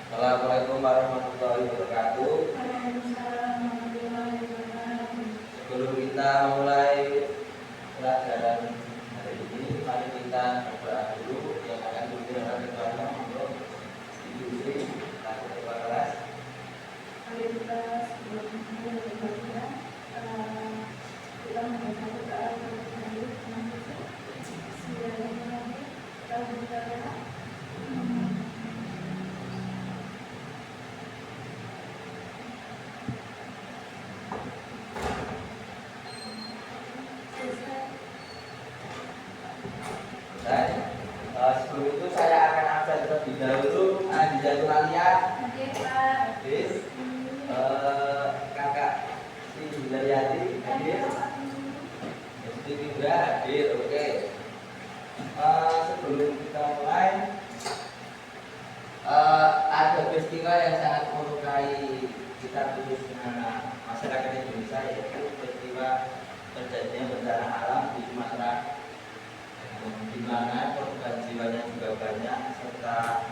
Assalamualaikum warahmatullahi wabarakatuh. Waalaikumsalam warahmatullahi wabarakatuh. Sebelum kita mulai pelajaran hari ini, mari kita berdoa dulu yang akan dipimpin oleh Ketua untuk diikuti langsung ke kelas. Mari kita sebelum membaca kita membaca doa terlebih dahulu. Bismillahirrahmanirrahim. Kita berdoa. Sebelum itu saya akan absen terlebih dahulu Adizatul Alia, Oke, Pak. Hadis, kakak si Hidaryati, Hadis, Yesti Fibra, Hadis. Oke. Sebelum kita mulai, ada peristiwa yang sangat melukai kita khususnya masyarakat Indonesia, yaitu peristiwa terjadinya bencana alam di Sumatera, di mana korban jiwanya juga banyak, serta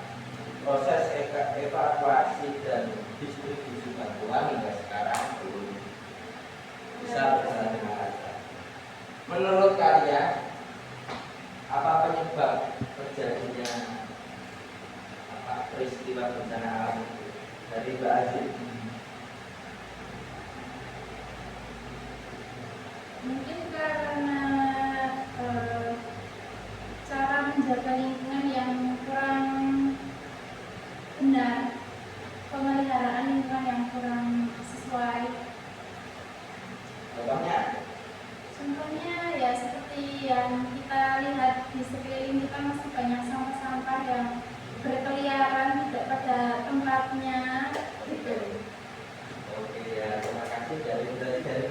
proses evakuasi dan distribusi bantuan hingga sekarang belum bisa berjalan dengan lancar. Menurut kalian, apa penyebab terjadinya peristiwa bencana alam itu? Dari Mbak Aziz. Mungkin karena cara menjaga lingkungan yang kurang benar, pemeliharaan lingkungan yang kurang sesuai. Contohnya ya seperti yang kita lihat di sekeliling kita, masih banyak sampah-sampah yang berkeliaran tidak pada tempatnya. Gitu. Oke ya, terima kasih dari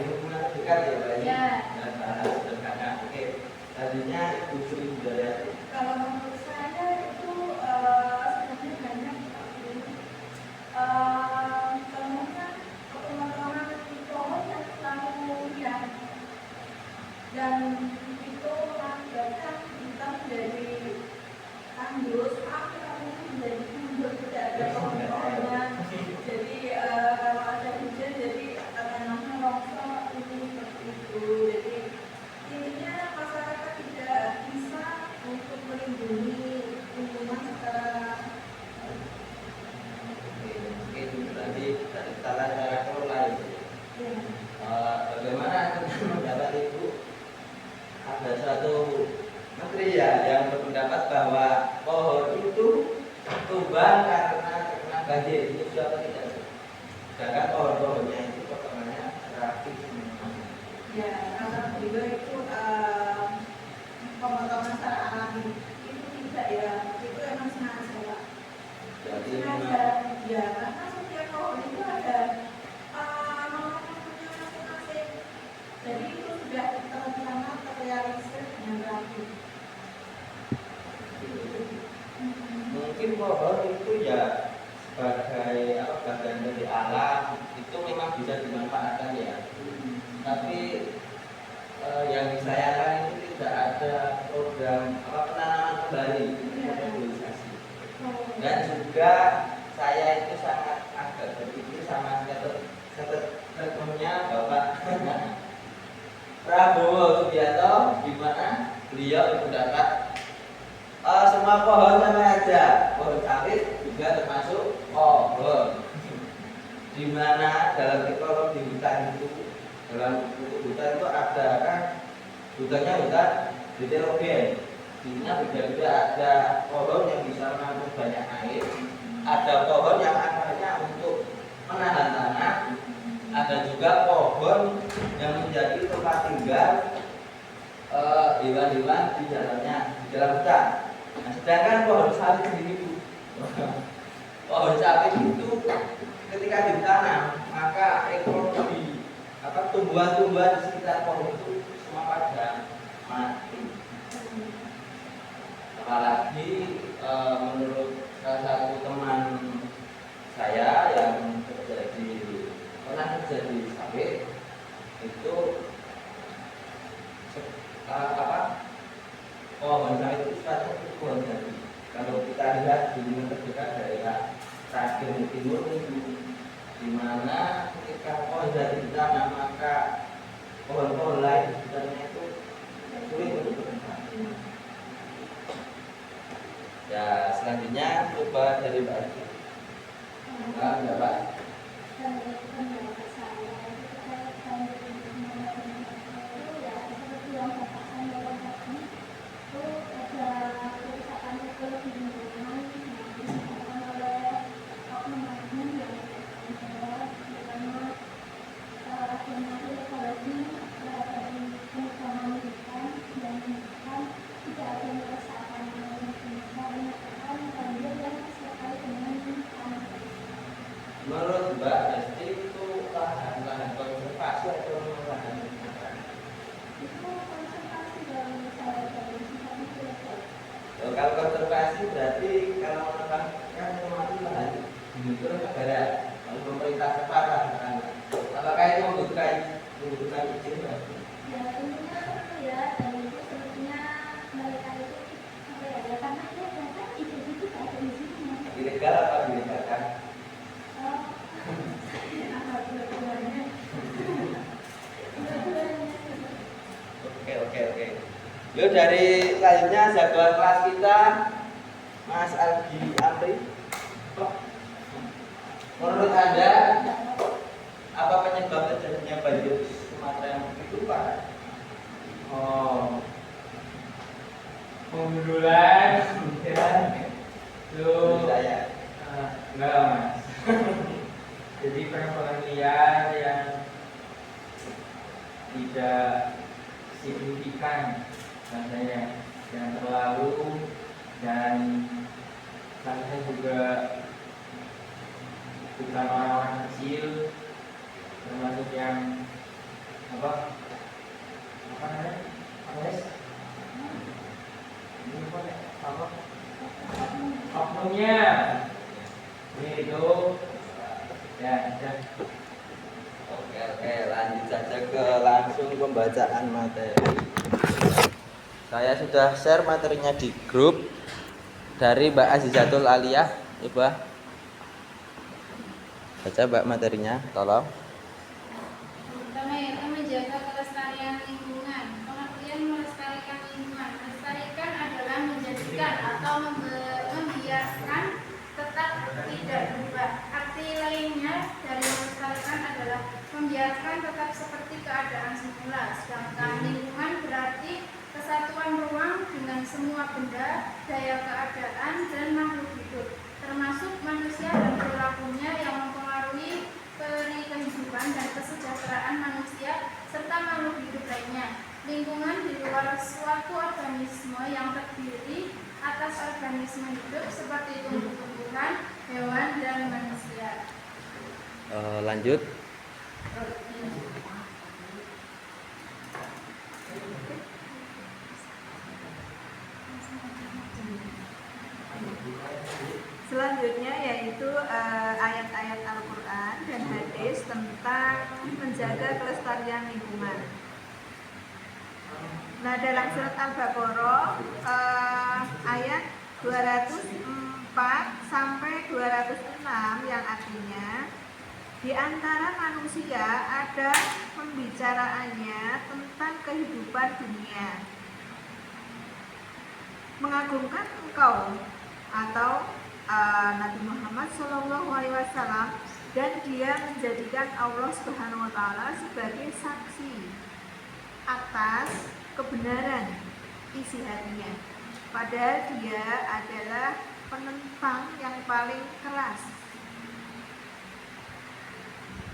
lingkungan dekat ya Mbak Aziz. Ya. Dan bahas sederhana. Oke, tadinya Ibu Sri Hidaryati. Kalau menurut saya itu sebenarnya banyak contohnya pemotongan pohon yang terlalu liar, dan itu mengakibatkan kita menjadi tandus, akhirnya menjadi mundur, tidak ada pohon-pohonnya. Jadi kalau ada hujan jadi tanahnya longsor, itu seperti itu. Jadi intinya masyarakat tidak bisa untuk melindungi lingkungan secara Mungkin tadi dari tata cara kelola itu. Bagaimana pendapat Ibu? Ada satu menteri ya yang berpendapat bahwa pohon itu tumbang karena terkena banjir. Itu sudah atau tidak? Sedangkan pohon-pohonnya itu potongannya rapih semua. ya, karena beliau itu pemotongan secara alami itu tidak ya, itu emang sengaja Pak. Jadi Sengaja ya, karena setiap pohon itu ada nomor-nomornya masing-masing. Jadi itu sudah terencana, terrealisir dengan rapi. mungkin pohon itu ya sebagai bagian dari alam, itu memang bisa dimanfaatkan ya. Tapi yang disayangkan itu tidak ada program penanaman kembali, reboisasi. Dan juga saya itu sangat agak berpikir sama statementnya Bapak Prabowo Subianto, di mana beliau berpendapat semua pohon sama aja, pohon sawit juga termasuk pohon. Di mana dalam ekologi hutan itu, dalam hutan itu ada kan hutannya hutan heterogen. Intinya beda-beda, ada pohon yang bisa menampung banyak air, ada pohon yang akarnya untuk menahan tanah, ada juga pohon yang menjadi tempat tinggal hewan-hewan di dalam hutan. Nah, sedangkan pohon sawit sendiri, pohon sawit itu ketika ditanam, maka ekologi tumbuhan-tumbuhan di sekitar pohon itu semua pada mati. Apalagi menurut salah satu teman saya yang pernah kerja di sawit itu pohon sawit itu sifatnya pohon jadi. Kalau kita lihat di lingkungan terdekat daerah Sragen bagian timur itu, di mana ketika pohon jati ditanam maka pohon-pohon lain sebenarnya itu sulit untuk berkembang. Ya selanjutnya coba dari Mbak Aji. Enggak Pak. Menurut Mbak Desti itu lahan konservasi atau lahan pemakaran? Kalau konservasi berarti kalau menempatkan mati lahan itu negara lalu pemerintah sepakat kan? Apakah itu membutuhkan izin Mbak? Ya tentunya perlu ya, dan itu sebetulnya mereka itu apa ya, karena dia datang izin itu ada di sini. Ilegal atau dilegalkan? Oke. Yuk dari selanjutnya jadwal kelas kita Mas Algi Amri. Menurut Anda apa penyebab terjadinya banjir Sumatera yang begitu parah? Pembunuhan itu Saya. enggak mas. Jadi penambangan liar yang tidak signifikan, rasanya yang terlalu, dan rasanya juga bukan orang-orang kecil, termasuk yang apa namanya, oknumnya itu ya. Oke, lanjut saja ke langsung pembacaan materi. Saya sudah share materinya di grup dari Mbak Azizatul Aliyah. Coba baca Mbak materinya, tolong. Pertama yaitu menjaga kelestarian lingkungan. Pengertian melestarikan lingkungan. Melestarikan adalah menjadikan atau membiarkan tetap tidak berubah. Arti lainnya dari melestarikan adalah membiarkan tetap seperti keadaan semula. Sedangkan lingkungan berarti kesatuan ruang dengan semua benda, daya keadaan, dan makhluk hidup, termasuk manusia dan perilakunya yang mempengaruhi kehidupan dan kesejahteraan manusia serta makhluk hidup lainnya. Lingkungan di luar suatu organisme yang terdiri atas organisme hidup seperti tumbuh-tumbuhan, hewan, dan manusia. Lanjut. Selanjutnya yaitu ayat-ayat Al-Quran dan hadis tentang menjaga kelestarian lingkungan. Nah, dalam surat Al-Baqarah ayat 204 sampai 206 yang artinya di antara manusia ada pembicaraannya tentang kehidupan dunia, mengagungkan engkau atau Nabi Muhammad SAW, dan dia menjadikan Allah Subhanahu Wa Taala sebagai saksi atas kebenaran isi hatinya, padahal dia adalah penentang yang paling keras.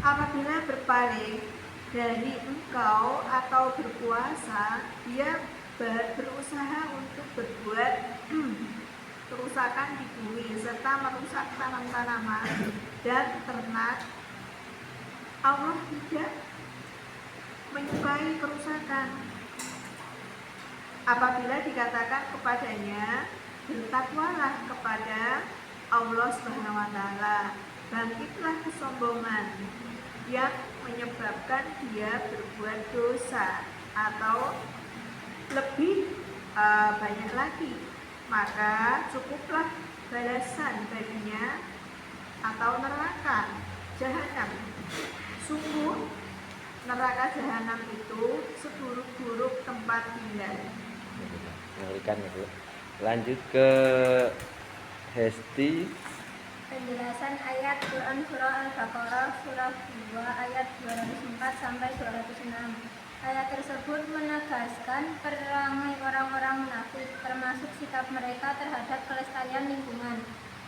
Apabila berpaling dari engkau atau berpuasa, dia berusaha untuk berbuat kerusakan di bumi serta merusak tanaman-tanaman dan ternak. Allah tidak menyukai kerusakan. Apabila dikatakan kepadanya, bertakwalah kepada Allah Subhanahu wa taala, bangkitlah kesombongan yang menyebabkan dia berbuat dosa atau lebih banyak lagi, maka cukuplah balasan baginya atau neraka jahanam. Sungguh neraka jahanam itu seburuk-buruk tempat tinggal. Mengerikan itu. Lanjut ke Hesti. Penjelasan ayat Quran Surah Al-Baqarah Surah 2 ayat 204 sampai 206. Ayat tersebut menegaskan perangai orang-orang munafik, termasuk sikap mereka terhadap kelestarian lingkungan.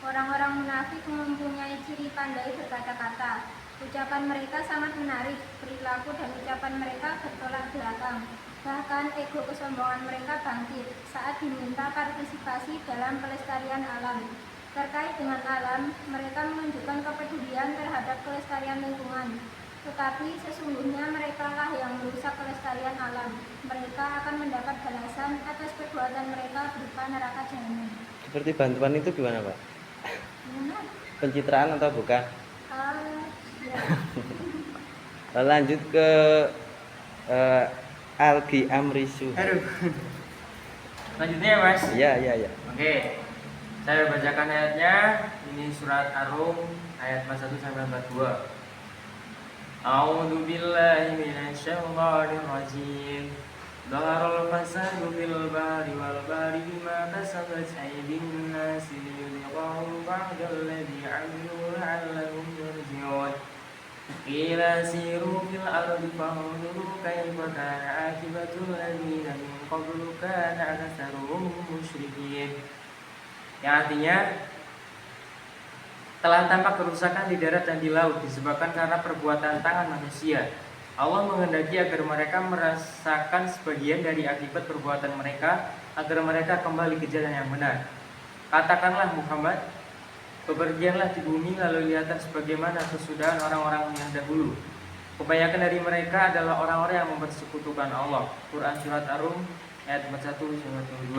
Orang-orang munafik mempunyai ciri pandai berkata-kata. Ucapan mereka sangat menarik, perilaku dan ucapan mereka bertolak belakang. Bahkan ego kesombongan mereka bangkit saat diminta partisipasi dalam pelestarian alam. Terkait dengan alam, mereka menunjukkan kepedulian terhadap kelestarian lingkungan. Tetapi sesungguhnya mereka lah yang merusak kelestarian alam. Mereka akan mendapat balasan atas perbuatan mereka berupa neraka jahanam. Seperti bantuan itu gimana, Pak? Gimana? Pencitraan atau bukan? Ya. Lanjut ke Algi Amrisu. Aduh. Lanjutnya ya, Mas. Iya. Oke. Saya bacakan ayatnya. Ini surat Ar-Rum ayat 41 sampai 42. A'udzu billahi minasyaitonir rajim. Dhaharal fasadu fil bahri wal bahri bima kasabat aydin nas liyudhiqahum ba'dal ladzi 'amilu la'allahum yarji'un. Qila siru fil ardi fanzuru kayfa kana 'aqibatul ladzina min qablu kana aktsaruhum musyrikin. Yang artinya telah tampak kerusakan di darat dan di laut disebabkan karena perbuatan tangan manusia. Allah menghendaki agar mereka merasakan sebagian dari akibat perbuatan mereka agar mereka kembali ke jalan yang benar. Katakanlah Muhammad, bepergianlah di bumi lalu lihatlah sebagaimana kesudahan orang-orang yang dahulu. Kebanyakan dari mereka adalah orang-orang yang mempersekutukan Allah. Quran Surat Ar-Rum ayat 41-42.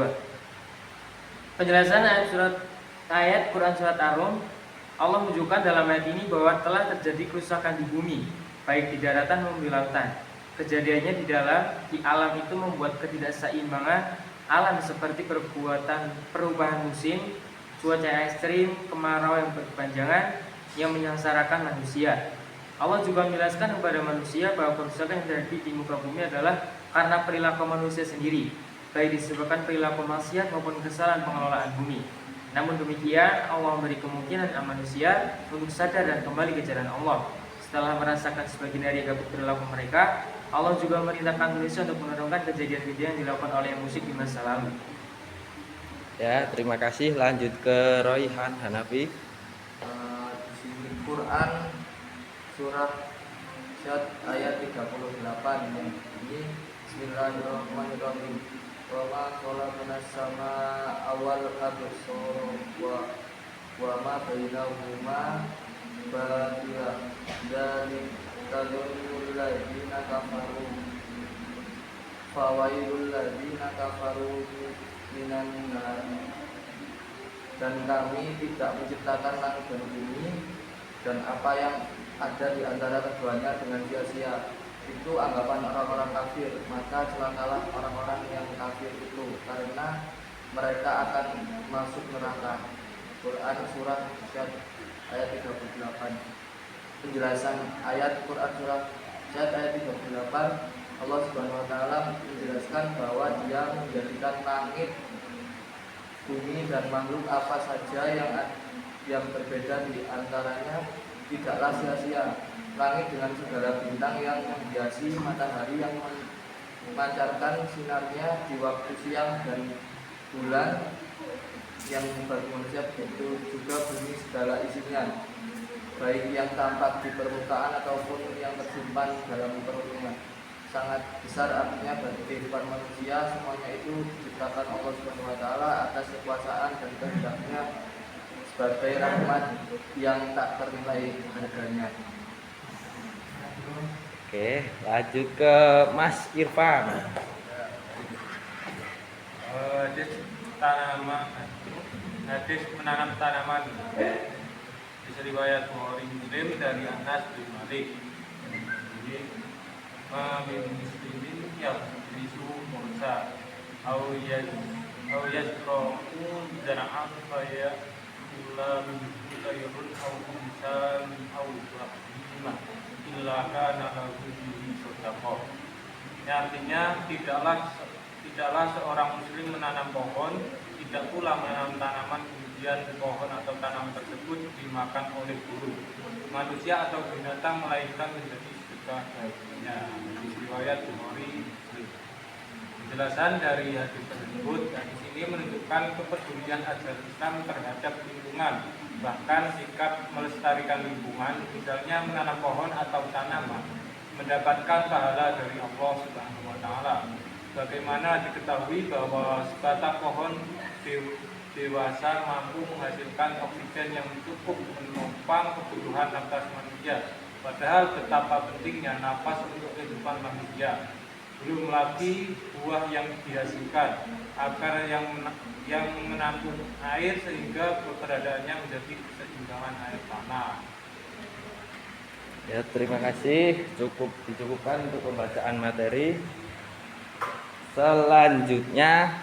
Penjelasan ayat Quran Surat Ar-Rum, Allah menunjukkan dalam ayat ini bahwa telah terjadi kerusakan di bumi, baik di daratan maupun di lautan. Kejadiannya di alam itu membuat ketidakseimbangan alam seperti perubahan musim, cuaca ekstrim, kemarau yang berkepanjangan yang menyengsarakan manusia. Allah juga menjelaskan kepada manusia bahwa kerusakan yang terjadi di muka bumi adalah karena perilaku manusia sendiri, baik disebabkan perilaku maksiat maupun kesalahan pengelolaan bumi. Namun demikian, Allah memberi kemungkinan manusia untuk sadar dan kembali ke jalan Allah. Setelah merasakan sebagian dari akibat perilaku mereka, Allah juga merintahkan manusia untuk menurunkan kejadian-kejadian yang dilakukan oleh musyrik di masa lalu. Ya, terima kasih. Lanjut ke Royhan Hanafi. Di sini Quran surat Syad ayat 38 ini Bismillahirrahmanirrahim. Wa ma khalaqnas samaa awal absar wa ma bainahuma batila dzalik tadunul ladzina kafaru fawailul ladzina kafaru minan nar. Dan kami tidak menciptakan langit dan bumi dan apa yang ada di antara keduanya dengan sia-sia. Itu anggapan orang-orang kafir, maka celakalah orang-orang yang kafir itu karena mereka akan masuk neraka. Quran surah Syad ayat 38. Penjelasan ayat Quran surah Syad ayat 38, Allah Subhanahu wa taala menjelaskan bahwa Dia menjadikan langit, bumi dan makhluk apa saja yang berbeda di antaranya tidaklah sia-sia. Langit dengan segala bintang yang menghiasi matahari yang memancarkan sinarnya di waktu siang dan bulan yang bagi manusia, begitu juga bumi segala isinya, baik yang tampak di permukaan ataupun yang tersimpan dalam perutnya. Sangat besar artinya bagi kehidupan manusia. Semuanya itu diciptakan Allah Subhanahu wa taala atas kekuasaan dan kehendaknya sebagai rahmat yang tak ternilai harganya. Oke, lanjut ke Mas Irfan. Hadis menanam tanaman. Di riwayat Bukhari Muslim dari Anas bin Malik. Jadi, min muslimin yang bisu mursa au yasra'u zar'an fa ya illa khairun aw insan aw rahimah illa kana lahu bihi shadaqah. Artinya tidaklah seorang muslim menanam pohon, tidak pula menanam tanaman kemudian pohon atau tanaman tersebut dimakan oleh burung, manusia atau binatang, melainkan menjadi sedekah baginya. Riwayat Bukhari. Penjelasan dari hadis tersebut, hadis ini menunjukkan kepedulian ajaran Islam terhadap lingkungan, bahkan sikap melestarikan lingkungan, misalnya menanam pohon atau tanaman, mendapatkan pahala dari Allah Subhanahu wa taala. Bagaimana diketahui bahwa sebatang pohon dewasa mampu menghasilkan oksigen yang cukup menopang kebutuhan nafas manusia, padahal betapa pentingnya nafas untuk kehidupan manusia. Belum lagi buah yang dihasilkan, akar yang menampung air sehingga keberadaannya menjadi keseimbangan air tanah. Ya, terima kasih. Dicukupkan untuk pembacaan materi. Selanjutnya,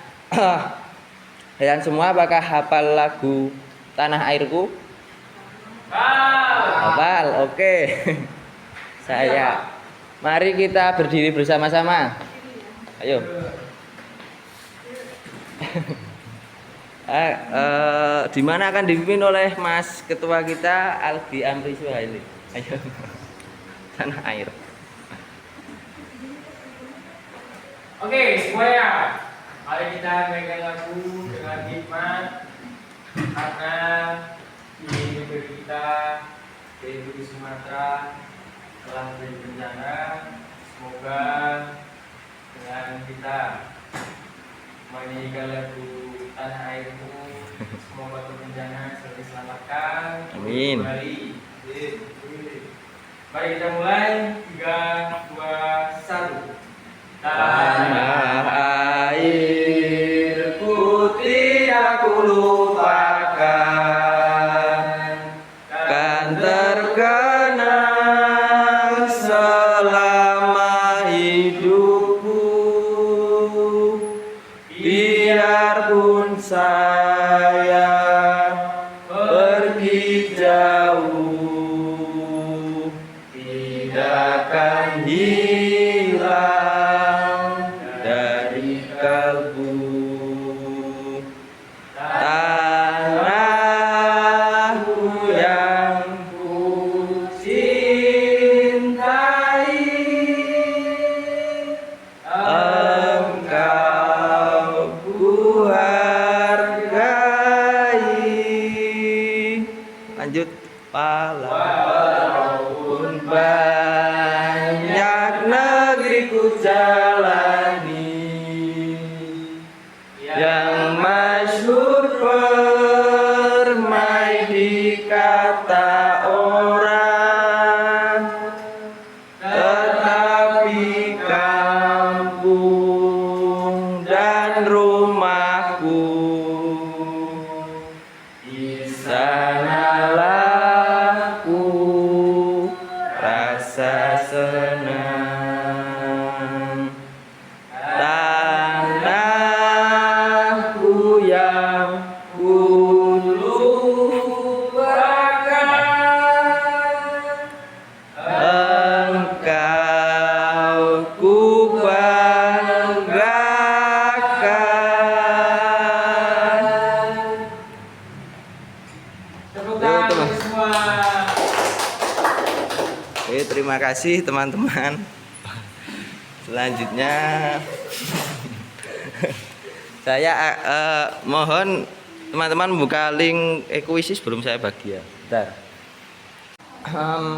kalian semua apakah hafal lagu Tanah Airku? Hafal, oke. Mari kita berdiri bersama-sama. Ayo. Di mana akan dipimpin oleh Mas Ketua kita Aldi Amri Suhaili. Ayo. Tanah air. Oke, semuanya. Mari kita megang lagu dengan hikmat, karena di negeri kita, di Sumatera, telah terjadi bencana. Semoga dengan kita menyanyikan lagu Tanah Airku, semoga bencana segera diselamatkan. Amin. Mari kita mulai. 3, 2, 1. Tanah airku tidak kulupakan, kan terkenang selama hidupku. Biarpun saya pergi jauh, tidak akan hilang dari kalbu. Tanahku yang ku cintai, engkau ku hargai. Lanjut. Walaupun banyak negeri ku jalani, yang masyhur permai di kata orang, tetapi kampung dan rumahku di sanalah ku rasa senang. Tanahku yang ku lupakan, engkau ku banggakan. Tepuk tangan semua. Oke, terima kasih teman-teman. Selanjutnya saya mohon teman-teman buka link Ekuisis sebelum saya bagi ya. Bentar.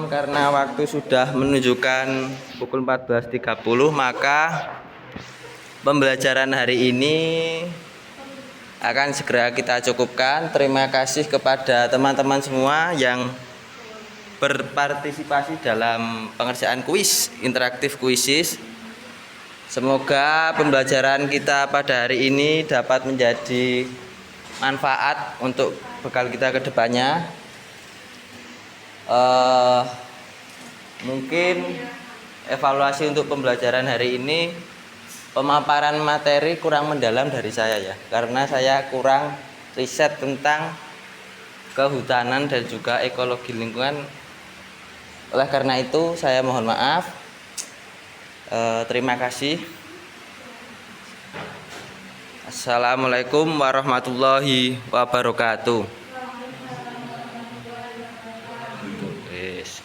Karena waktu sudah menunjukkan pukul 14.30, maka pembelajaran hari ini akan segera kita cukupkan. Terima kasih kepada teman-teman semua yang berpartisipasi dalam pengerjaan kuis, interaktif kuisis. Semoga pembelajaran kita pada hari ini dapat menjadi manfaat untuk bekal kita ke depannya. Mungkin evaluasi untuk pembelajaran hari ini, pemaparan materi kurang mendalam dari saya ya, karena saya kurang riset tentang kehutanan dan juga ekologi lingkungan. Oleh karena itu saya mohon maaf. Terima kasih. Assalamualaikum warahmatullahi wabarakatuh. Yes.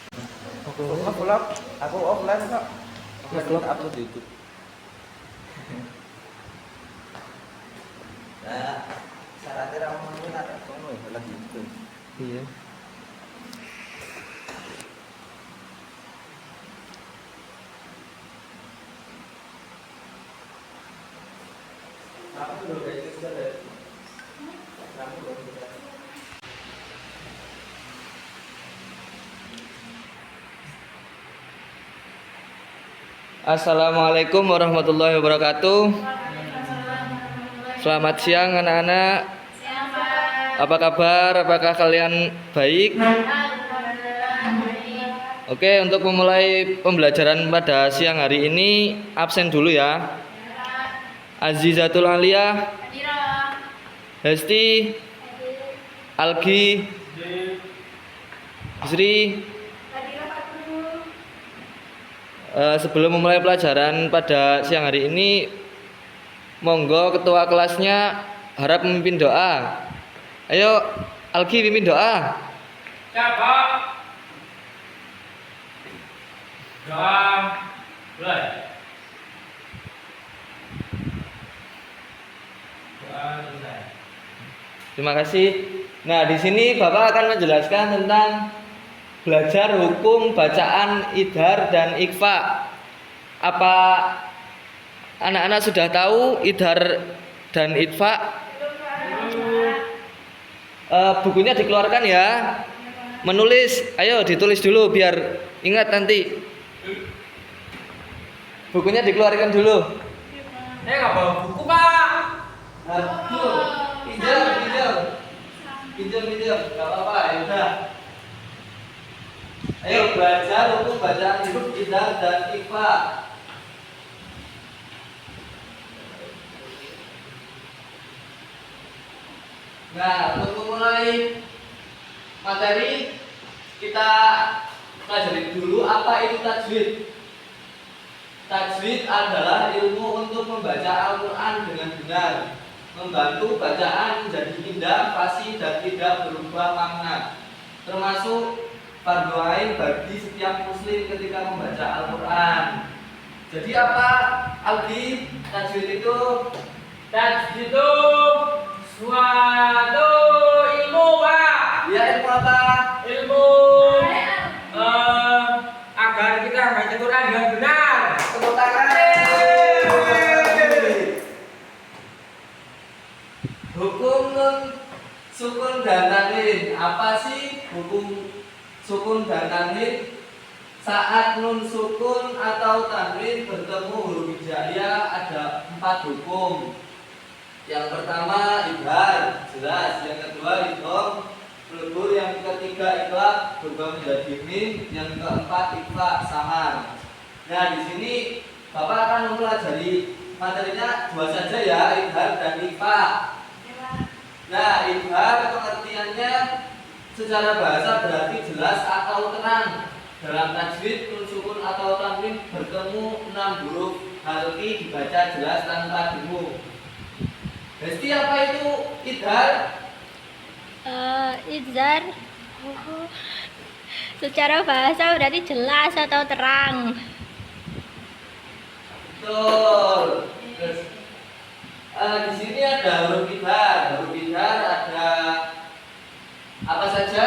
Aku offline kok. Aku upload di YouTube. Nah, syaratnya ra ngono nak ngono lagi itu. Iya. Aku udah kayak gitu sudah. Aku udah. Assalamualaikum warahmatullahi wabarakatuh. Selamat siang anak-anak. Apa kabar? Apakah kalian baik? Oke, untuk memulai pembelajaran pada siang hari ini absen dulu ya. Azizatul Aliyah, Hesti, Algi, Sri. Sebelum memulai pelajaran pada siang hari ini, monggo ketua kelasnya harap memimpin doa. Ayo, Algi pimpin doa. Siapa? Doa mulai. Doa selesai. Terima kasih. Nah, di sini Bapak akan menjelaskan tentang belajar hukum bacaan idhar dan ikhfa. Apa anak-anak sudah tahu idhar dan ikhfa? Bukunya dikeluarkan ya. Menulis, ayo ditulis dulu biar ingat nanti. Bukunya dikeluarkan dulu. Saya nggak bawa buku, Pak. Aduh, pinjam, nggak apa-apa, ya udah. Ayo belajar hukum bacaan huruf idhar dan ikhfa. Nah, untuk memulai materi kita pelajari dulu apa itu tajwid. Tajwid adalah ilmu untuk membaca Al-Quran dengan benar, membantu bacaan menjadi indah, fasih dan tidak berubah makna, termasuk fardu ain bagi setiap muslim ketika membaca Al-Quran. Jadi apa Algi tajwid itu? Tajwid itu suatu ilmu, Pak. Ya, ilmu apa? Ilmu agar kita baca Quran dengan benar. Tepuk tangan. Hukum nun sukun dan tanwin. Apa sih hukum sukun dan tanwin? Saat nun sukun atau tanwin bertemu huruf hijaiyah ada 4 hukum. Yang pertama idhar, jelas. Yang kedua idgham, pelebur. Yang ketiga iklab, berubah menjadi mim. Yang keempat ikhfa, samar. Nah, di sini Bapak akan mempelajari materinya 2 saja ya, idhar dan ikhfa. Nah, idhar pengertiannya secara bahasa berarti jelas atau terang. Dalam tajwid nun sukun atau tanwin bertemu 6 huruf halqi dibaca jelas tanpa dengung. Hesti, apa itu idhar? Izhar secara bahasa berarti jelas atau terang. Betul. Terus, di sini ada huruf idhar. Huruf idhar ada apa saja?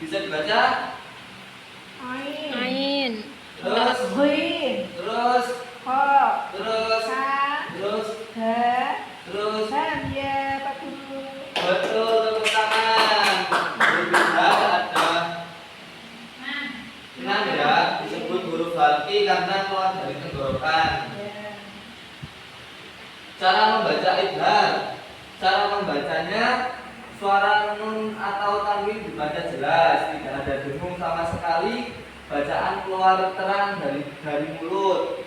Bisa dibaca? Ain, Terus, Ghin, terus, Kha, terus, Ka, terus, Ha, terus. Ya, Pak Guru. Betul, tepuk tangan. Huruf idhar ada 6 ya. Disebut huruf halqi karena keluar dari tenggorokan. Cara membaca idhar. Cara membacanya, suara nun atau tanwin dibaca jelas, tidak ada dengung sama sekali. Bacaan keluar terang dari mulut.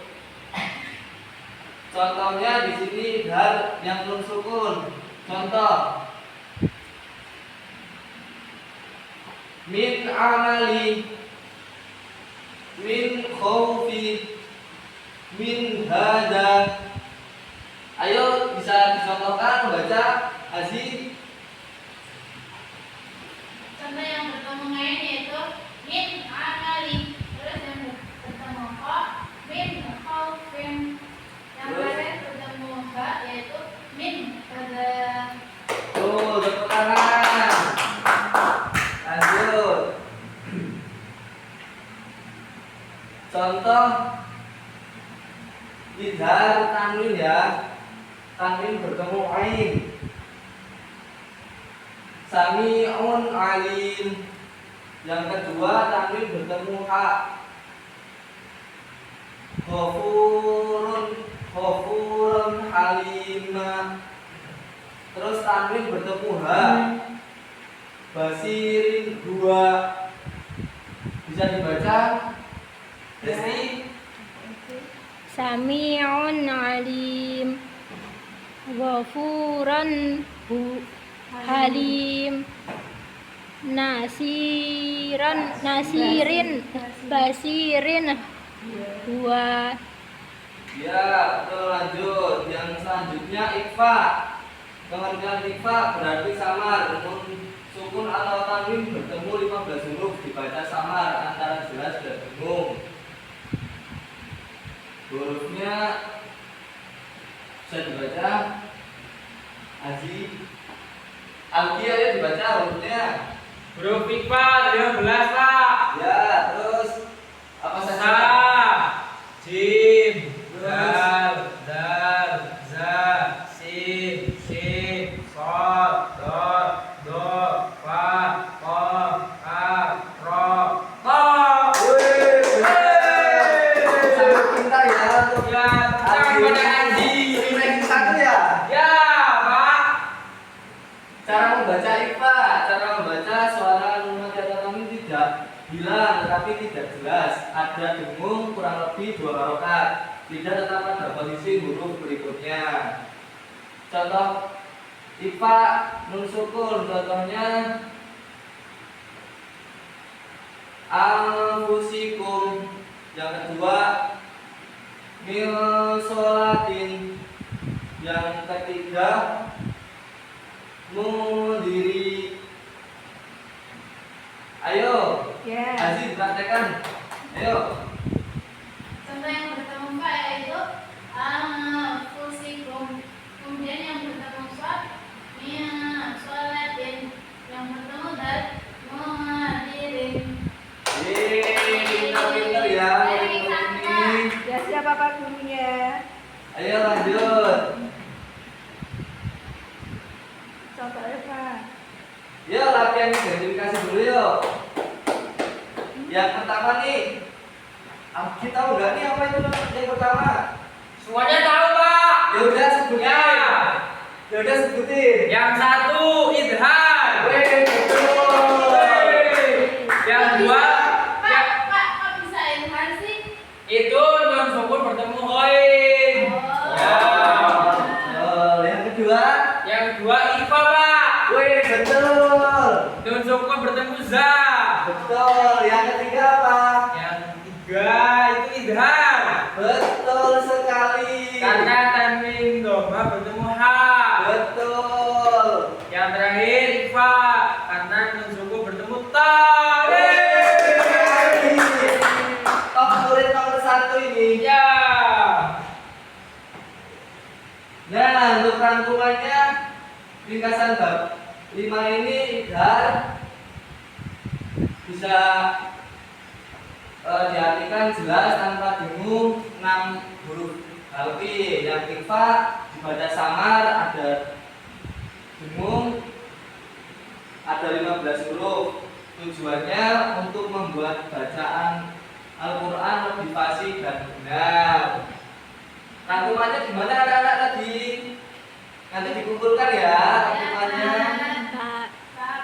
Contohnya di sini idhar yang nun sukun. Contoh min amali, min khaufi, min hada. Ayo bisa dicontohkan membaca Aziz. Contoh yang bertemu ngain yaitu min amali, terus yang bertemu ko min khaufin, yang lain bertemu ha yaitu min pada. Tuh, tepuk tangan. Lanjut. Contoh idhar tanwin ya. Tanwin bertemu ain. Sami'un alim. Yang kedua tanwin bertemu ha. Ghafurun halimah. Terus tanwin bertemu ha. Basirin dua. Bisa dibaca? Desi. Sami'un alim, ghafuran halim, nasirin basirin dua. Ya, betul, lanjut. Yang selanjutnya ikfa. Pengertian ikfa berarti samar. Nun sukun atau tanwin bertemu 15 huruf dibaca samar antara jelas dan bingung. Hurufnya bisa dibaca Aziz. Alki aja dibaca hurufnya. Huruf IPA 15 Pak. Ya, terus apa Sa, saja? jim, dal, dal, za, sin, shin, sod, dot, do, fa, qaf, kaf, ro, to. Sangat pintar ya untuk Ya, jangan pada ngaji. ranking 1 ya. Ya, Pak. Cara membaca IPA, cara membaca suara nun kata kami tidak hilang tetapi tidak jelas. Ada dengung kurang lebih 2 harokat. Tidak tetap pada posisi huruf berikutnya. Contoh IPA nun sukun, contohnya anfusikum. Yang kedua mil sholatin. Yang ketiga mundiri. Ayo, Ya. Aziz praktekkan. Ayo. Contoh yang bertemu fa yaitu anfusikum. Kemudian yang bertemu shad min sholatin, yang bertemu dal muhadirin. Pintar-pintar ya murid-murid ini. Ya, siapa Pak gurunya? Ayo lanjut. Contohnya Pak. Yuk latihan identifikasi dulu yuk. Yang pertama nih, kita tahu nggak nih apa itu yang pertama? Semuanya tahu, Pak. Ya udah sebutin. Ya. Ya udah sebutin. Yang satu idhar. Weh, betul. Yang dua Pak, kok bisa ilham sih? itu nun sukun bertemu ghain. Ya. Betul. Yang kedua, Yang dua ifa, Pak. weh, betul. Nun sukun bertemu za. Betul. Yang ketiga apa? Yang tiga itu idhar. Betul sekali. Karena tanwin dhamma bertemu ha. Betul. Yang terakhir ifa karena nun sukun bertemu ta. Top murid nomor 1 ini. Ya. Nah, untuk rangkumannya ringkasan bab 5 ini idhar bisa diartikan jelas tanpa bingung 6 huruf halki. Yang ikhfa dibaca samar ada bingung ada 15 huruf. Tujuannya untuk membuat bacaan Al-Quran lebih fasih dan benar. Rangkumannya gimana anak-anak tadi? Nanti dikumpulkan ya rangkumannya. Pak.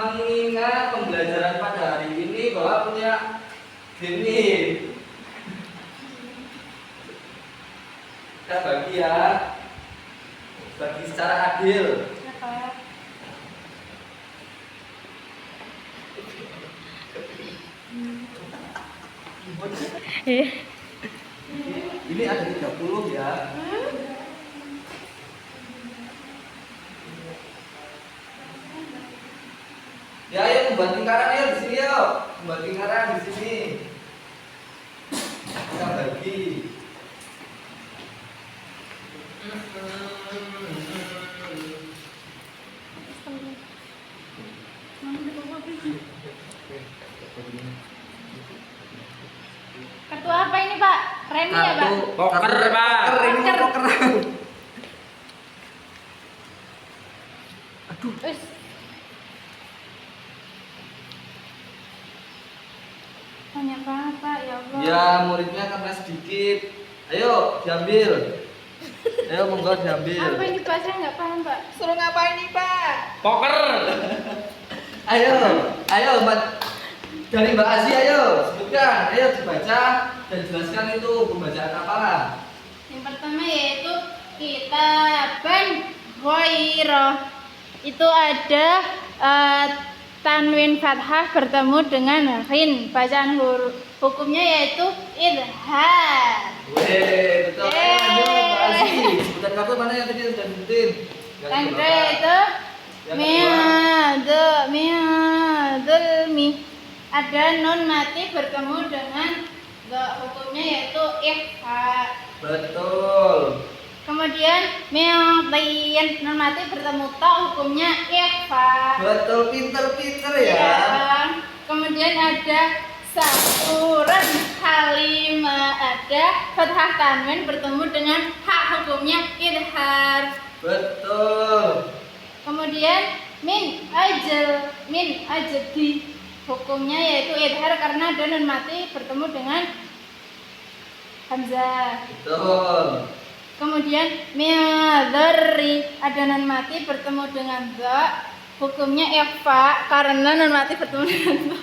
mengingat pembelajaran pada hari ini bahwa punya ini. Kita bagi ya, bagi secara adil. Ini ada 30 ya. Ya, ayo membuat lingkaran ya di sini yuk. Membuat lingkaran di sini. Kita bagi. Kartu apa ini Pak? Remi ya Pak? Poker, Pak. Poker. Wis. Banyak banget Pak, ya Allah. Ya, muridnya karena sedikit. Ayo, diambil. Ayo, monggo diambil. Apa ini Pak? Saya nggak paham Pak. Suruh ngapain nih, Pak? Poker. Ayo, Mbak. Dari Mbak Azi, ayo sebutkan, ayo dibaca dan jelaskan itu pembacaan apa? Yang pertama yaitu kitaban ghairah. Itu ada tanwin fathah bertemu dengan ghin. Bacaan hukumnya yaitu idhar. Weh, betul. Yeay. Ayo, Mbak Azi. Sebutan kartu mana yang tadi sudah disebutin? Yang kedua itu mi'adulmi. Ada nun mati bertemu dengan hukumnya yaitu ikhfa. Betul. Kemudian mi'adin, nun mati bertemu ta, hukumnya ikhfa. Betul, pinter-pinter ya. Kemudian ada sakuran halimah, ada fathah tanwin bertemu dengan hak, hukumnya idhar. Betul. Kemudian min ajdi, hukumnya yaitu idhar karena ada nun mati bertemu dengan hamzah. Betul. Kemudian mi'adzarri, ada nun mati bertemu dengan dha, hukumnya ikhfa karena nun mati bertemu dengan dha.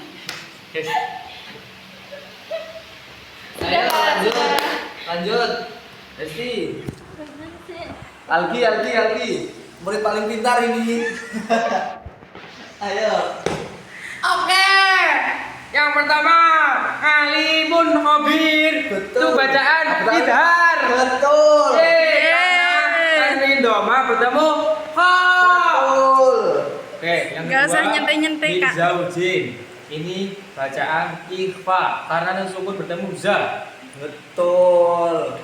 Sudah Ayo, Pak, lanjut. sudah. Lanjut. Esti. Algi. Murid paling pintar ini. Ayo. Oke. Yang pertama, alimun khabir. Betul. Itu bacaan idhar. Betul. Karena tanwin doma bertemu ha. Betul. Oke, yang Nggak kedua. usah nyentik-nyentik, Kak. Lizaujin. Ini bacaan ikhfa karena nun sukun bertemu za. Betul.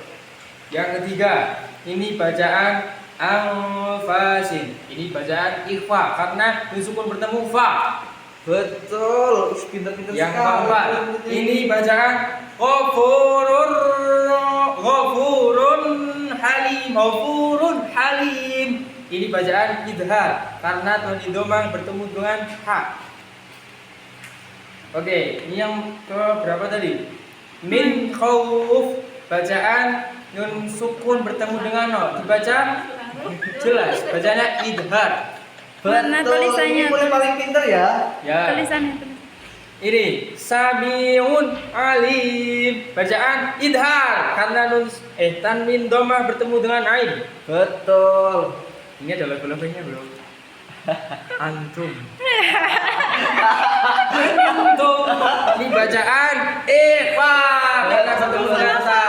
Yang ketiga, ini bacaan anfasin. Ini bacaan ikhfa karena nun sukun bertemu fa. Betul. Pintar-pintar Yang keempat, ini bacaan ghafurun halim. Ini bacaan idhar karena tanwin domah bertemu dengan ha. Oke, ini yang ke berapa tadi? Min khauf, bacaan nun sukun bertemu dengan no. Dibaca jelas, bacanya idhar. Mana Betul. tulisannya? Ini murid paling pintar ya. Ya. Tulisannya. Ini samiun alim, bacaan idhar karena nun tanwin domah bertemu dengan ain. Betul. Ini ada lagu-lagunya belum? Antum. Ini bacaan ikhfa karena bertemu dengan ta.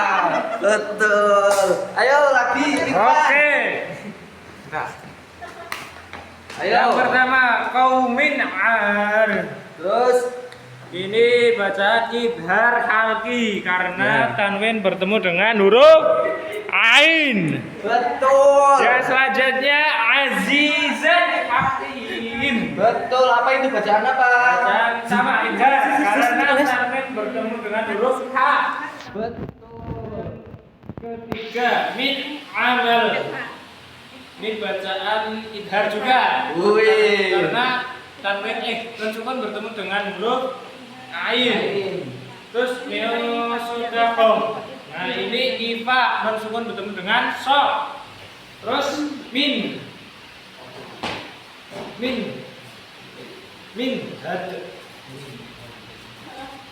Betul. Ayo lagi. Oke. Nah, Ayo. yang pertama kaumin ar. Terus Ini bacaan idhar halki karena Ya. tanwin bertemu dengan huruf ain. betul. Yang selanjutnya azizan hakim. Betul. Apa itu bacaan apa? Bacaan sama idhar karena tanwin bertemu dengan huruf ha. Betul. Ketiga min amal. Ini bacaan idhar juga. Wih. Karena tanwin nun sukun bertemu dengan huruf ain. Terus sudaqah. Nah, ini ifa nun sukun bertemu dengan so. Terus min. Minhad.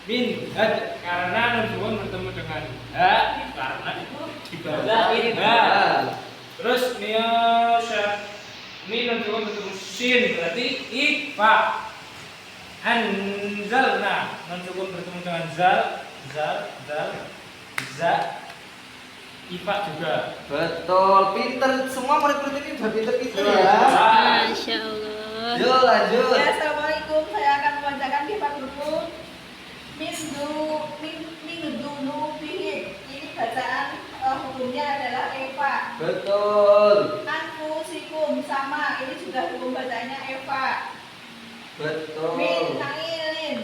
Minhad karena nun suwun bertemu dengan ha karena itu dibaca ha. Terus ini nun suwun bertemu sin berarti ifa. Anzalna nun suwun bertemu dengan zal za ifa juga. Betul, pinter. Semua murid-murid ini udah pinter-pinter ya. Masya Allah. Yuk lanjut. Ya, assalamualaikum. Saya akan membacakan kitab buku Mingdunu Bihid. Ini bacaan hukumnya adalah Eva. Betul. Anfusikum sama. Ini juga hukum bacaannya Eva. Betul. Min Nailin.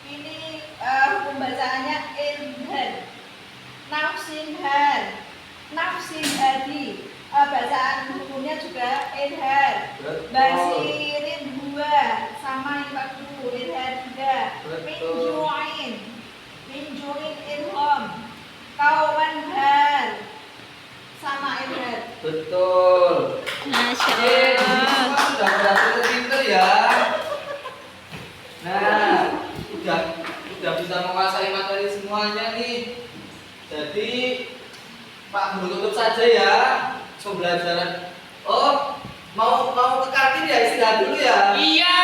Ini hukum bacaannya Ilhan. Nafsin hadi. Bacaan hukumnya juga Ilhan. Betul. Basirin dua sama yang dulu Ilhan juga. Betul. Minjuin ilham. Kauman hal sama Ilhan. Betul. Masya Oke, Allah. sudah pada pinter ya. Nah, udah bisa menguasai materi semuanya nih. Jadi Pak Guru tutup saja ya pembelajaran. Oh, mau ke kantin ya, istirahat dulu ya. Iya.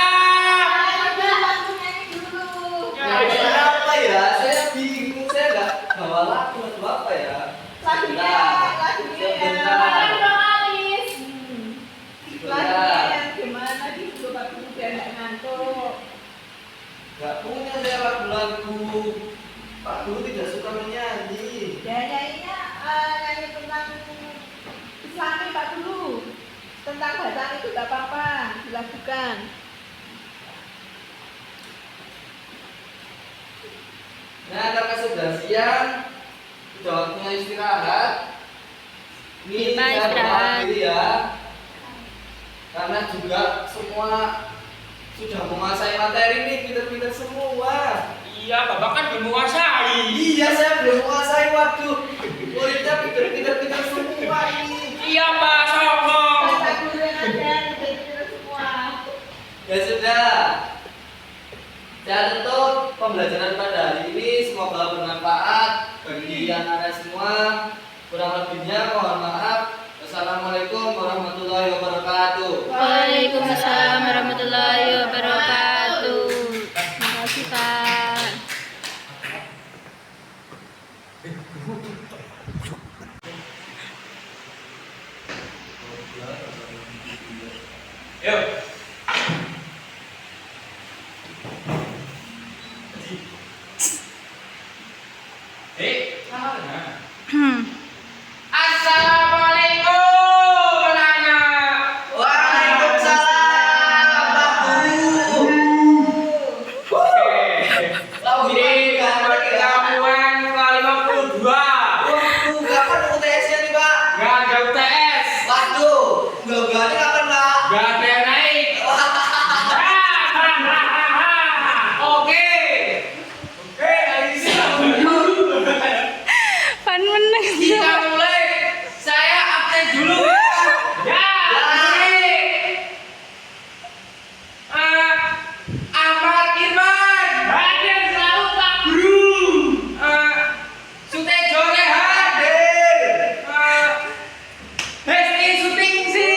Waktunya ini dulu. Nah, kenapa ya? Saya bingung, saya nggak bawa lagu atau apa ya. Sebentar. Gimana gitu Pak Guru biar nggak ngantuk. Nggak punya saya lagu-lagu. Pak Guru tidak suka menyanyi. Ya nyanyinya nyanyi tentang Islami Pak Guru. Tentang bacaan itu nggak apa-apa, dilakukan. Nah, karena sudah siang, sudah waktunya istirahat. Ini Kita saya istirahat. berdoa diri ya. Karena juga semua sudah menguasai materi ini, pinter-pinter semua. Iya, Bapak kan belum menguasai. Iya, saya belum menguasai. Waduh, muridnya pinter-pinter semua ini. Iya, Pak, sombong. Pak Guru yang ada, kita semua. Ya sudah. Saya tutup pembelajaran pada hari ini. Semoga bermanfaat bagi anak-anak semua. Kurang lebihnya mohon maaf. Wassalamualaikum warahmatullahi wabarakatuh. Waalaikumsalam warahmatullahi wabarakatuh. Terima kasih Pak. Yuk. Mana? Assalamualaikum anak-anak. Waalaikumsalam Pak Guru. Oke. Ini Kamuan ke-52. Waduh, kapan UTS-nya nih Pak? Gak ada UTS. Waduh, enggak kapan Pak? Gak ada yang naik. Oke. Oke, dari sini Pan menang. kita mulai. Saya absen dulu ya. Ya. Ini. Ahmad Irfan. Hadir selalu Pak Guru. Sutejo Rehan. Hadir. Hesti Sutingsi.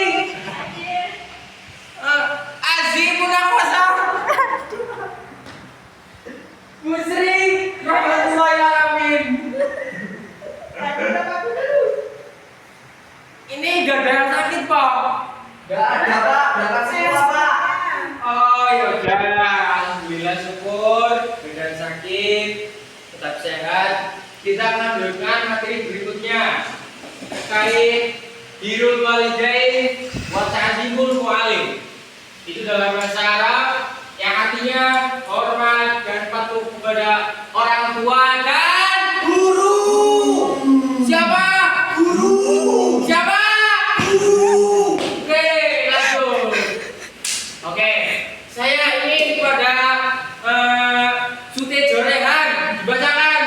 Azim Munafasa. Musri Rahmatullahi Alamin. Ini gak ada yang sakit, Pak. Enggak ada Pak, berangkat semua Pak. Oh, yaudah. Alhamdulillah syukur. Gak ada yang sakit. Tetap sehat. Kita akan lanjutkan materi berikutnya. Terkait birrul walidain wa ta'zimul mu'allim. Itu dalam bahasa Arab yang artinya hormat dan patuh kepada orang tua dan Guru. siapa? Guru. Siapa? Guru. Oke, lanjut. Oke, saya ingin kepada Sutejo Rehan dibacakan.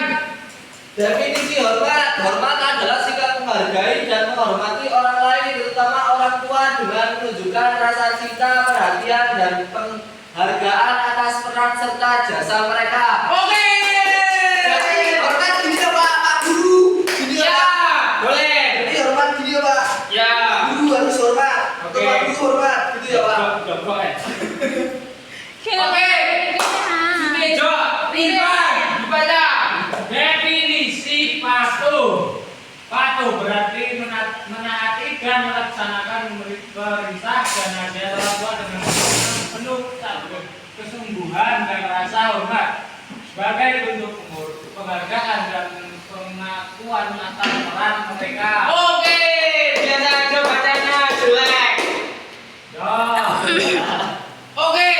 Definisi hormat. Hormat adalah sikap menghargai dan menghormati orang lain, terutama orang tua, dengan menunjukkan rasa cinta, perhatian, dan penghargaan atas jasa mereka. Oke. Jadi hormat gini ya Pak Guru. Gini ya Ya, Pak. boleh. Jadi hormat gini ya Pak. Ya. Guru harus hormat. Oke. Pak Guru hormat gitu ya Pak. Oke. Sini Jo, Rifan, dibaca. Definisi patuh. Patuh berarti menaati dan melaksanakan perintah dan nasihat orang tua dengan penuh kesungguhan dan rasa hormat sebagai bentuk penghargaan dan pengakuan atas peran mereka. Oke, biasa aja bacanya jelek. Ya. Oke.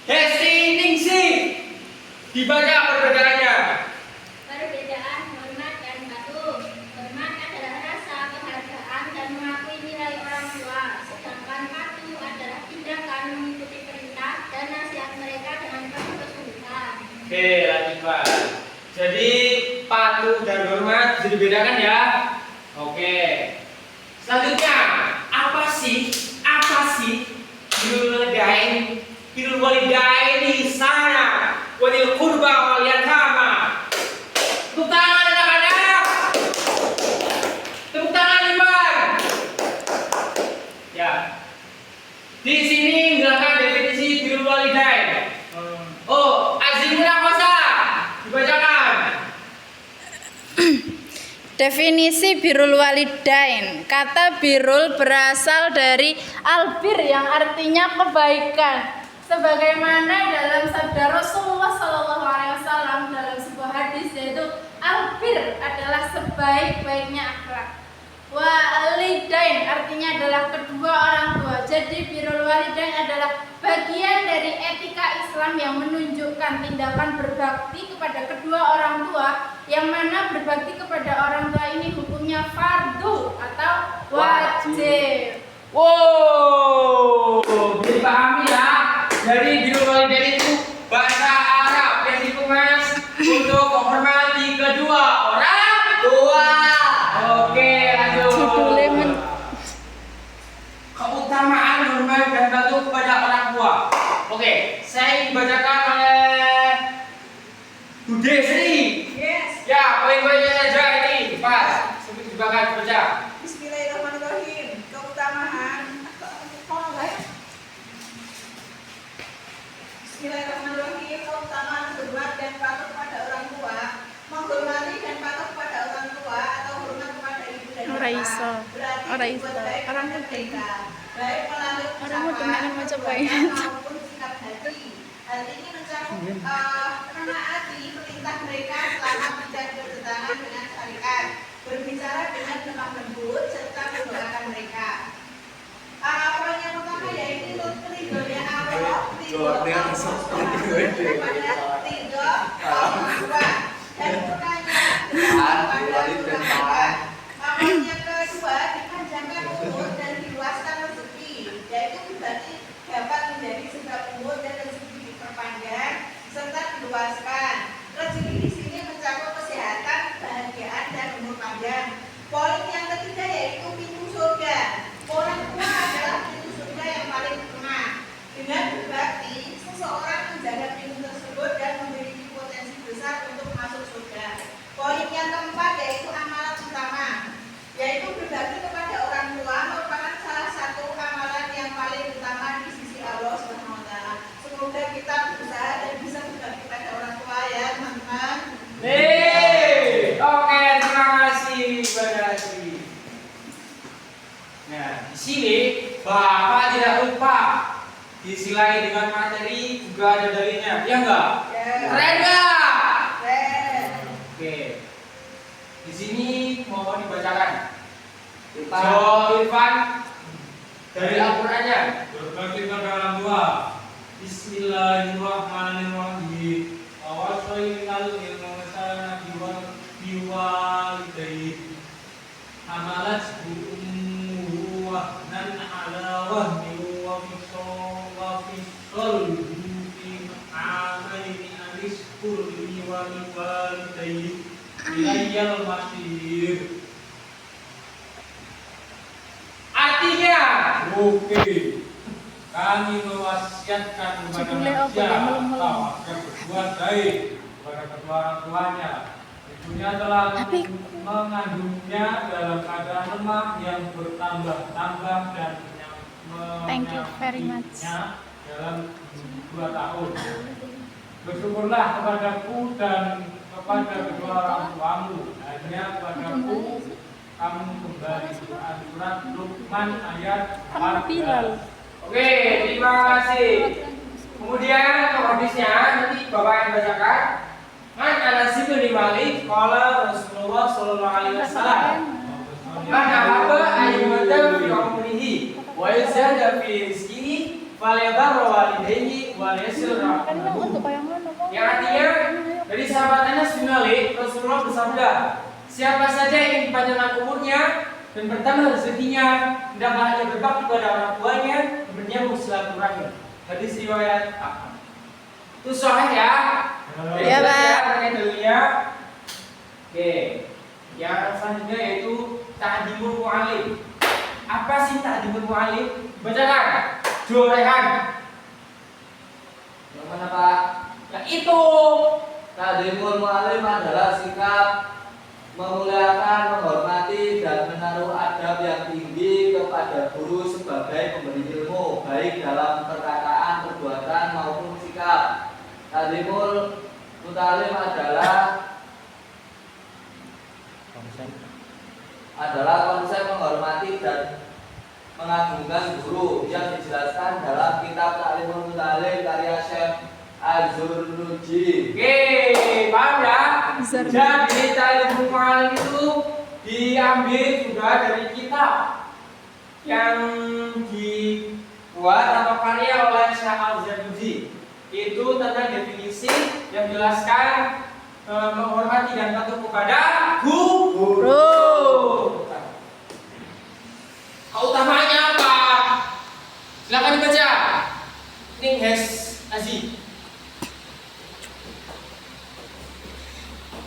Definisi dibaca perbedaannya. Perbedaan hormat dan patuh. Hormat adalah rasa penghargaan dan mengakui nilai orang tua, sedangkan patuh adalah tindakan mengikuti perintah dan nasihat mereka dengan penuh kesungguhan. Oke, lanjut Pak. Jadi patuh dan hormat bisa dibedakan ya. Oke. Selanjutnya, apa sih birrul walidaini sana walil qurba wal yatama. Tepuk tangan anak-anak. Tepuk tangan Iman. Ya. Di sini menjelaskan definisi birrul walidain. Oh, Azimul Aqsa. Dibacakan. Definisi birrul walidain. Kata birrul berasal dari albir yang artinya kebaikan. Sebagaimana dalam sabda Rasulullah SAW dalam sebuah hadis, yaitu albir adalah sebaik-baiknya akhlak. Walidain artinya adalah kedua orang tua. Jadi birrul walidain adalah bagian dari etika Islam yang menunjukkan tindakan berbakti kepada kedua orang tua, yang mana berbakti kepada orang tua ini hukumnya fardu atau wajib. Wow, bisa dipahami ya. Jadi birrul walidain itu bahasa Arab yang dikemas untuk menghormati kedua orang tua. Oke, lanjut. Keutamaan hormat dan patuh kepada orang tua. Oke, saya dibacakan oleh Bude Sri. Yes. Ya, poin-poinnya saja ini pas. Sebelum dibacakan baca. Bismillahirrahmanirrahim. Keutamaan. Bismillahirrahmanirrahim. Keutamaan hormat dan patuh kepada orang tua. Menghormati dan patuh kepada orang tua atau hormat kepada ibu dan bapak. Berarti berbuat baik kepada mereka, baik melalui ucapan, perbuatan maupun sikap hati. Hal ini mencakup menaati perintah mereka selama tidak bertentangan dengan syariat, berbicara dengan lemah lembut serta mendoakan mereka. Poin yang pertama yaitu ridhonya Allah, ridho Allah kepada ridho orang tua dan mukanya kepada Tuhan. Poin yang kedua, dipanjangkan umur dan diluaskan rezeki, yaitu berarti dapat menjadi sebab umur dan rezeki diperpanjang serta diluaskan. Rezeki di sini mencakup kesehatan, kebahagiaan dan umur panjang. Poin yang ketiga yaitu pintu surga. Orang tua adalah pintu surga yang paling utama. Dengan berbakti, seseorang menjaga pintu tersebut dan memiliki potensi besar untuk masuk surga. Poin yang keempat yaitu amalan utama, yaitu berbakti kepada orang tua merupakan salah satu amalan yang paling utama di sisi Allah SWT. Semoga kita berusaha dan bisa berbakti pada orang tua ya teman-teman. Oke, terima kasih Badasi. Nah, di sini Bapak tidak lupa disilai dengan materi juga ada dalilnya, ya enggak? Keren enggak? Keren. Oke. Di sini mau dibacakan. Irfan. Irfan dari Al-Qur'annya. Berbakti kepada orang tua. Bismillahirrahmanirrahim. Awasainal insana biwalidayhi. Hamalat ummuhu wahnan ala wahnin wa fisal fi amaini anishkur li wa liwalidayhi ilayyal masir. Artinya, Oke. kami mewasiatkan kepada Judulnya apa manusia ya? Melem-melem. agar berbuat baik kepada kedua orang tuanya. Ibunya telah mengandungnya dalam keadaan lemah yang bertambah-tambah dan Thank you very much. menyambutnya dalam 2 tahun. Bersyukurlah kepadaku dan kepada kedua orang tuamu, hanya kepadaku kamu kembali. Surat Luqman ayat 14. Oke, terima kasih. Kemudian hadisnya nanti Bapak yang bacakan. Man Anas bin Malik qala Rasulullah sallallahu alaihi wasallam. Man ahabba ayyumata fi umrihi wa yazada fi rizqihi falyabarra walidayhi wa yasil rahimahu. Yang artinya dari sahabat Anas bin Malik, Rasulullah bersabda, siapa saja yang ingin panjangkan umurnya dan bertambah rezekinya, hendaklah ia berbakti pada orang tuanya dan menyambung silaturahim. Hadis riwayat Ahmad. Itu sahih ya. Ya, Pak. Terkait dalilnya. Oke. Yang selanjutnya yaitu ta'dibul mu'allim. Apa sih ta'dibul mu'allim? Bacakan. Jorehan. Yang mana Pak? Nah itu. Ta'dibul mu'allim adalah sikap memuliakan, menghormati, dan menaruh adab yang tinggi kepada guru sebagai pemberi ilmu, baik dalam perkataan, perbuatan maupun sikap. Ta'dibul mu'allim adalah konsep menghormati dan mengagungkan guru yang dijelaskan dalam kitab Ta'limul Muta'allim karya Syekh Az-Zurnuji. Oke, paham ya? Jadi ta'limul mu'allim itu diambil juga dari kitab yang dibuat atau karya oleh Syekh Az-Zurnuji. Itu tentang definisi yang jelaskan menghormati dan patuh kepada guru. Utamanya apa? Silakan dibaca. Ning Hes Aziz.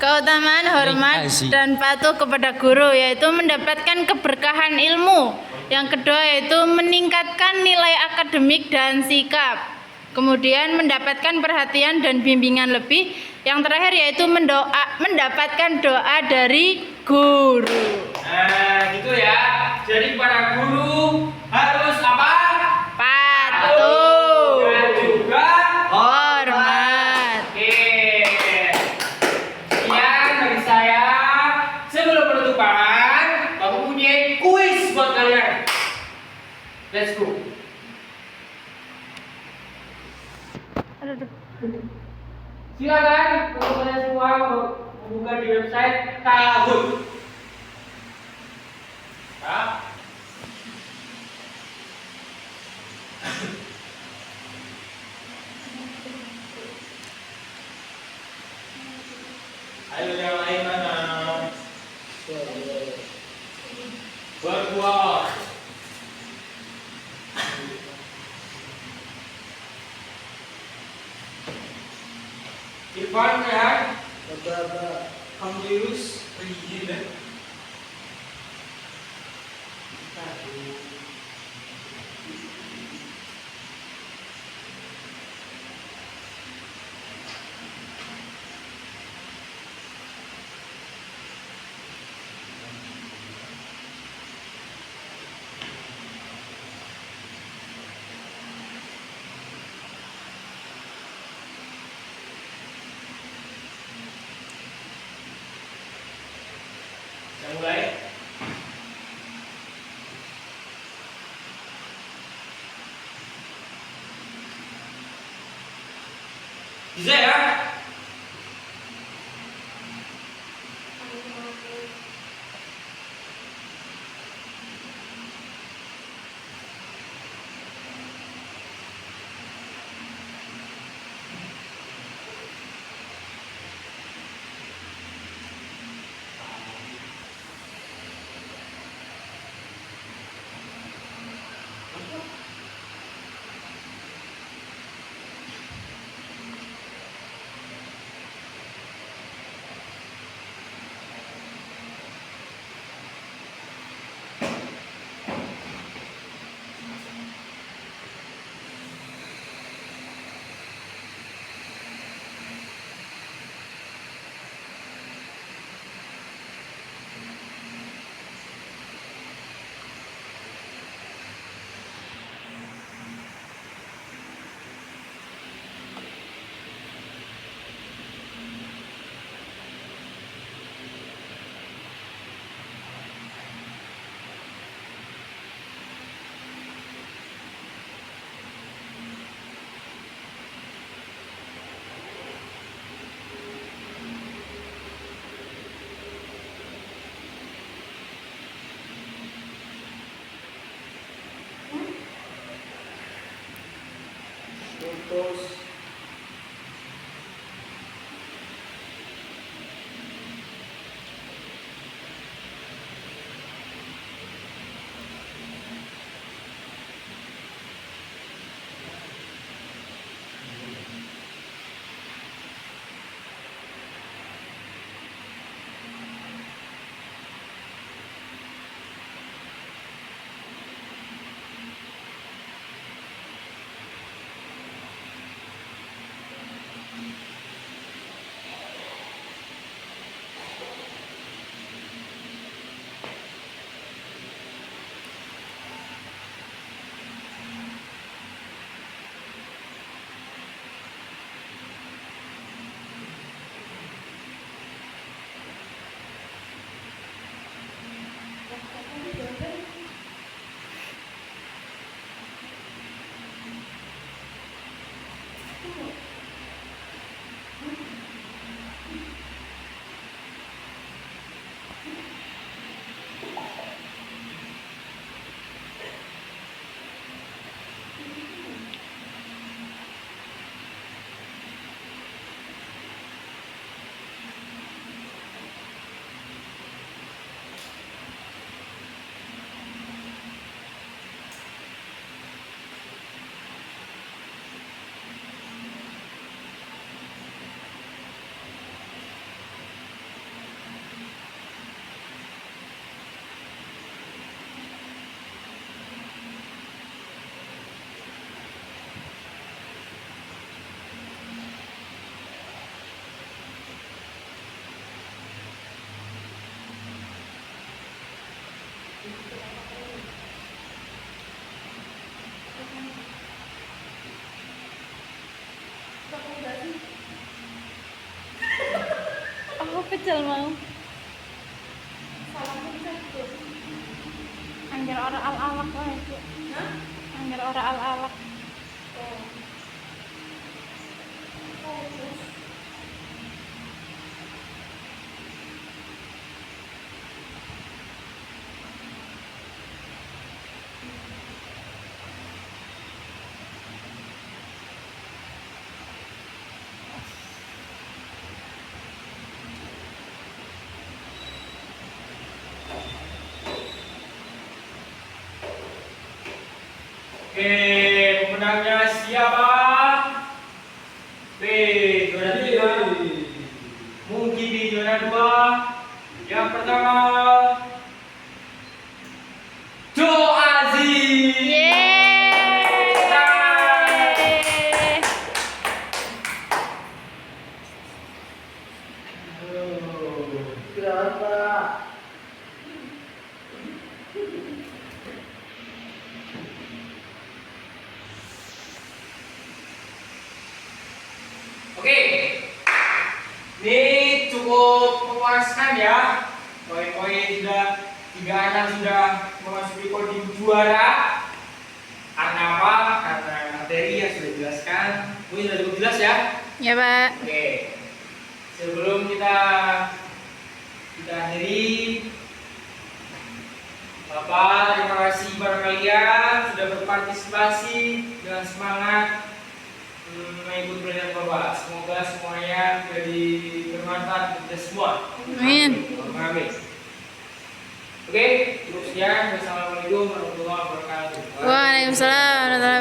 Keutamaan hormat dan patuh kepada guru yaitu mendapatkan keberkahan ilmu. Yang kedua yaitu meningkatkan nilai akademik dan sikap. Kemudian mendapatkan perhatian dan bimbingan lebih. Yang terakhir yaitu mendapatkan doa dari guru. Nah, gitu ya. Jadi para guru harus apa? Patuh Dan juga hormat. oke. Sekian dari saya. Sebelum penutupan, Bapak punya kuis buat kalian. Let's go. Silakan untuk kalian semua membuka di website Kahoot. Ya. Ayo yang lain mana? Berbuat. Irfan ya. Hamdulus perizinan deh. Kita mulai. Bisa ya? putus. Oh, pecel mau. Angger ora al-alak wae, Bu. Hah? Angger ora al-alak. Oke, pemenangnya siapa? B, juara 3. Mungkin di juara 2. Yang pertama, Jo Aziz. Yeay. Oke, ini cukup memuaskan ya. Poin-poin sudah 3 anak sudah memasuki podium juara. Karena apa? Karena materi yang sudah dijelaskan. Mungkin sudah cukup jelas ya. Ya, Pak. Oke, sebelum kita akhiri, Bapak terima kasih kepada kalian sudah berpartisipasi dengan semangat mengikuti pelajaran Bapak. Semoga semuanya jadi bermanfaat untuk kita semua. Amin. Amin. Oke, cukup sekian. Wassalamualaikum warahmatullahi wabarakatuh. Waalaikumsalam warahmatullahi